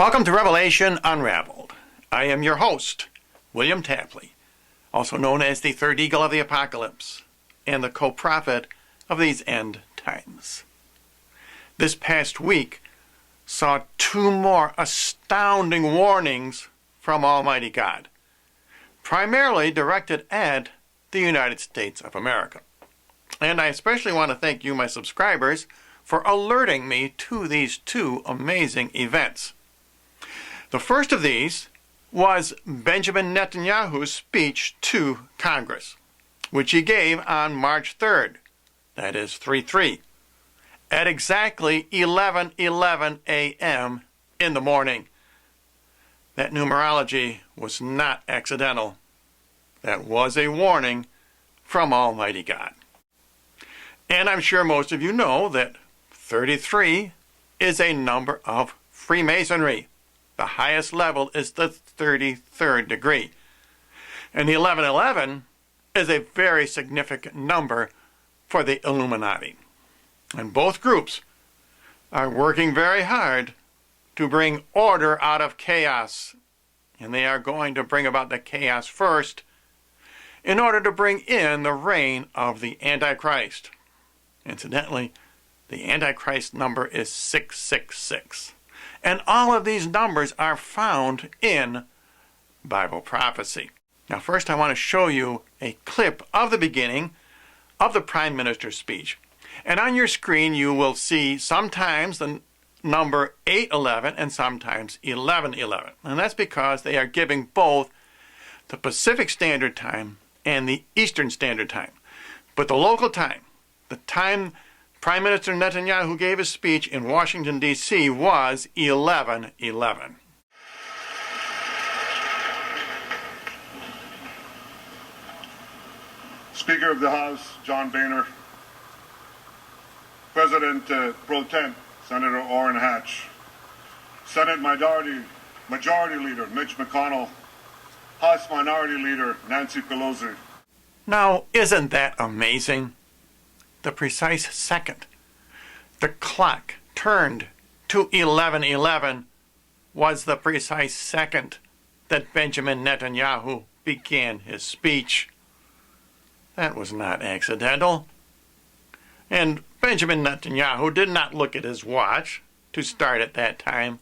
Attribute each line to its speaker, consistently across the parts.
Speaker 1: Welcome to Revelation Unraveled. I am your host, William Tapley, also known as the third eagle of the apocalypse and the co-prophet of these end times. This past week saw two more astounding warnings from Almighty God, primarily directed at the United States of America. And I especially want to thank you, my subscribers, for alerting me to these two amazing events. The first of these was Benjamin Netanyahu's speech to Congress, which he gave on March 3rd, that is 3-3, at exactly 11:11 a.m. in the morning. That numerology was not accidental. That was a warning from Almighty God. And I'm sure most of you know that 33 is a number of Freemasonry. The highest level is the 33rd degree. And the 1111 is a very significant number for the Illuminati. And both groups are working very hard to bring order out of chaos. And they are going to bring about the chaos first in order to bring in the reign of the Antichrist. Incidentally, the Antichrist number is 666. And all of these numbers are found in Bible prophecy. Now first I want to show you a clip of the beginning of the Prime Minister's speech. And on your screen you will see sometimes the number 811 and sometimes 1111. And that's because they are giving both the Pacific Standard Time and the Eastern Standard Time. But the local time, the time Prime Minister Netanyahu gave his speech in Washington, D.C. was 11:11.
Speaker 2: Speaker of the House, John Boehner, President Pro Tem, Senator Orrin Hatch, Senate Majority Leader Mitch McConnell, House Minority Leader Nancy Pelosi.
Speaker 1: Now, isn't that amazing? The precise second the clock turned to 11:11 was the precise second that Benjamin Netanyahu began his speech. That was not accidental. And Benjamin Netanyahu did not look at his watch to start at that time.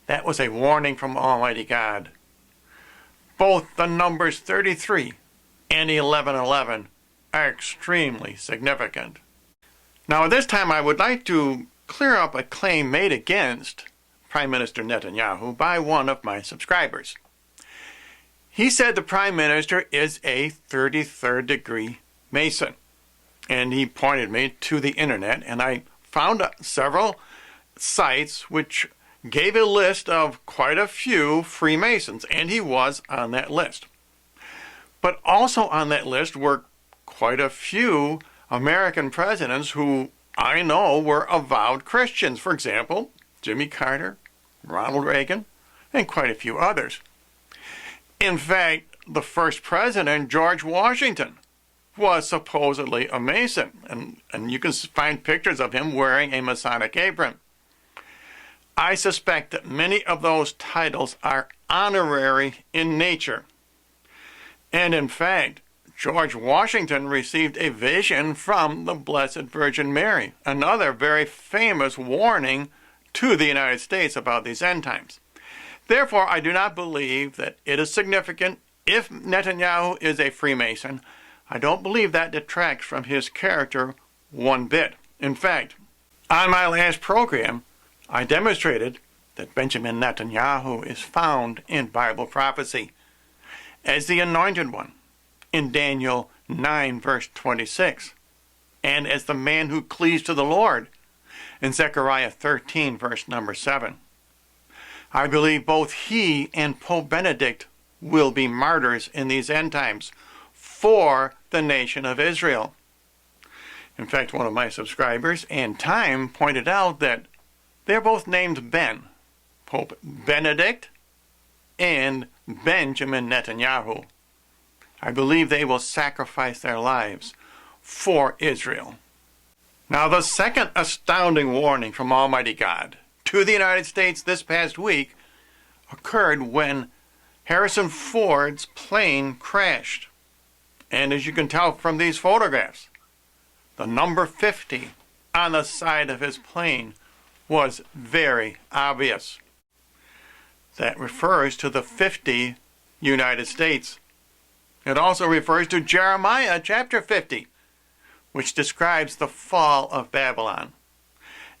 Speaker 1: That was a warning from Almighty God. Both the numbers 33 and 11:11 are extremely significant. Now at this time I would like to clear up a claim made against Prime Minister Netanyahu by one of my subscribers. He said the Prime Minister is a 33rd degree Mason. And he pointed me to the internet, and I found several sites which gave a list of quite a few Freemasons, and he was on that list. But also on that list were quite a few American presidents who I know were avowed Christians. For example, Jimmy Carter, Ronald Reagan, and quite a few others. In fact, the first president, George Washington, was supposedly a Mason, and you can find pictures of him wearing a Masonic apron. I suspect that many of those titles are honorary in nature. And in fact, George Washington received a vision from the Blessed Virgin Mary, another very famous warning to the United States about these end times. Therefore, I do not believe that it is significant if Netanyahu is a Freemason. I don't believe that detracts from his character one bit. In fact, on my last program, I demonstrated that Benjamin Netanyahu is found in Bible prophecy as the Anointed One in Daniel 9, verse 26, and as the man who cleaves to the Lord in Zechariah 13, verse number 7. I believe both he and Pope Benedict will be martyrs in these end times for the nation of Israel. In fact, one of my subscribers, and Time, pointed out that they're both named Ben, Pope Benedict and Benjamin Netanyahu. I believe they will sacrifice their lives for Israel. Now, the second astounding warning from Almighty God to the United States this past week occurred when Harrison Ford's plane crashed. And as you can tell from these photographs, the number 50 on the side of his plane was very obvious. That refers to the 50 United States. It also refers to Jeremiah chapter 50, which describes the fall of Babylon.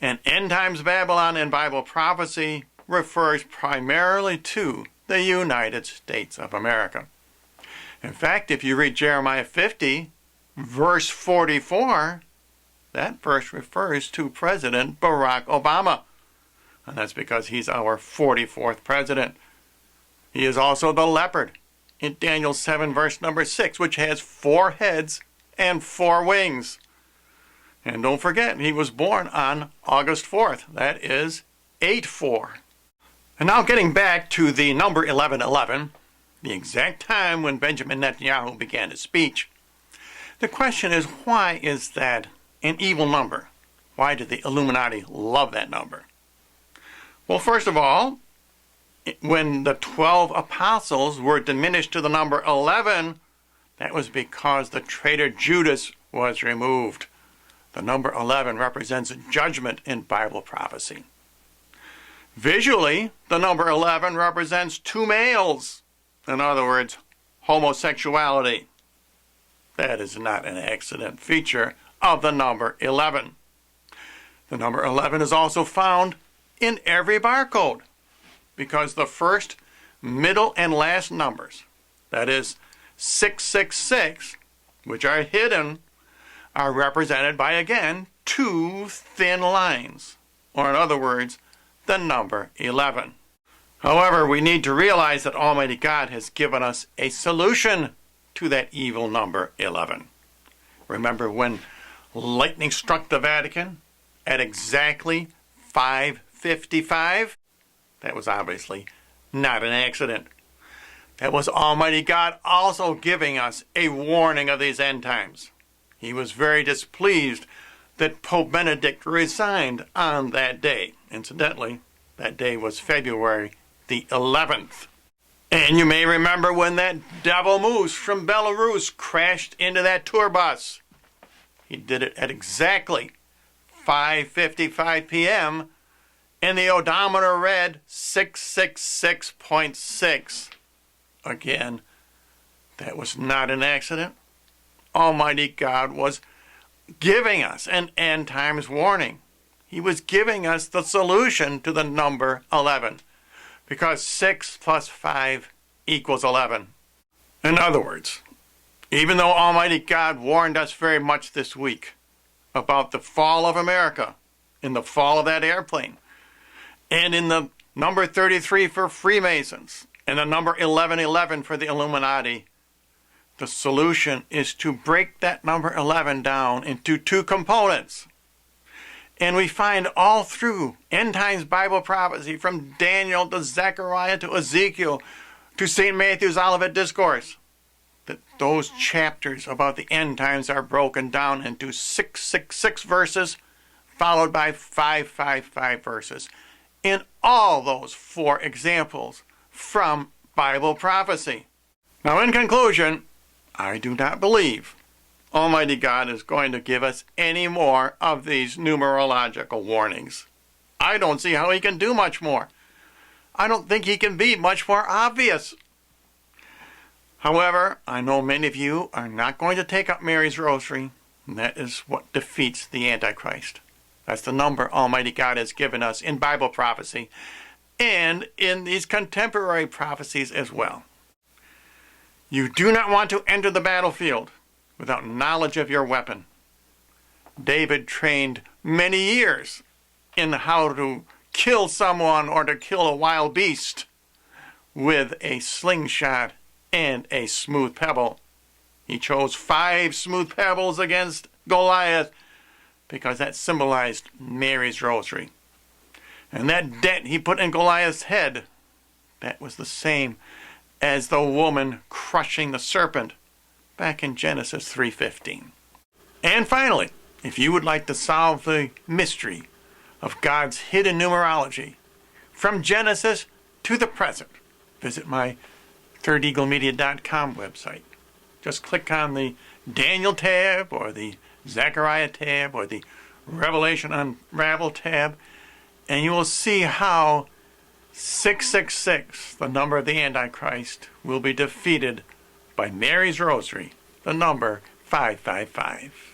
Speaker 1: And end times Babylon in Bible prophecy refers primarily to the United States of America. In fact, if you read Jeremiah 50, verse 44, that verse refers to President Barack Obama. And that's because he's our 44th president. He is also the leopard in Daniel 7, verse number 6, which has 4 heads and 4 wings. And don't forget, he was born on August 4th. That is 8-4. And now getting back to the number 1111, the exact time when Benjamin Netanyahu began his speech, the question is, why is that an evil number? Why do the Illuminati love that number? Well, first of all, when the 12 apostles were diminished to the number 11, that was because the traitor Judas was removed. The number 11 represents judgment in Bible prophecy. Visually, the number 11 represents 2 males. In other words, homosexuality. That is not an accident feature of the number 11. The number 11 is also found in every barcode because the first, middle, and last numbers, that is 666, which are hidden, are represented by, again, 2 thin lines, or in other words, the number 11. However, we need to realize that Almighty God has given us a solution to that evil number 11. Remember when lightning struck the Vatican at exactly 5:55? That was obviously not an accident. That was Almighty God also giving us a warning of these end times. He was very displeased that Pope Benedict resigned on that day. Incidentally, that day was February the 11th. And you may remember when that devil moose from Belarus crashed into that tour bus. He did it at exactly 5:55 p.m., and the odometer read 666.6. Again, that was not an accident. Almighty God was giving us an end times warning. He was giving us the solution to the number 11, because 6 plus 5 equals 11. In other words, even though Almighty God warned us very much this week about the fall of America, in the fall of that airplane, and in the number 33 for Freemasons, and the number 1111 for the Illuminati, the solution is to break that number 11 down into 2 components. And we find all through end times Bible prophecy, from Daniel to Zechariah to Ezekiel to St. Matthew's Olivet Discourse, that those chapters about the end times are broken down into 666 verses, followed by 555 verses. In all those 4 examples from Bible prophecy. Now, in conclusion, I do not believe Almighty God is going to give us any more of these numerological warnings. I don't see how he can do much more. I don't think he can be much more obvious. However, I know many of you are not going to take up Mary's rosary, and that is what defeats the Antichrist. That's the number Almighty God has given us in Bible prophecy and in these contemporary prophecies as well. You do not want to enter the battlefield without knowledge of your weapon. David trained many years in how to kill someone or to kill a wild beast with a slingshot and a smooth pebble. He chose 5 smooth pebbles against Goliath because that symbolized Mary's rosary. And that dent he put in Goliath's head, that was the same as the woman crushing the serpent back in Genesis 3:15. And finally, if you would like to solve the mystery of God's hidden numerology from Genesis to the present. Visit my thirdeaglemedia.com website. Just click on the Daniel tab or the Zechariah tab or the Revelation Unraveled tab, and you will see how 666, the number of the Antichrist, will be defeated by Mary's Rosary, the number 555.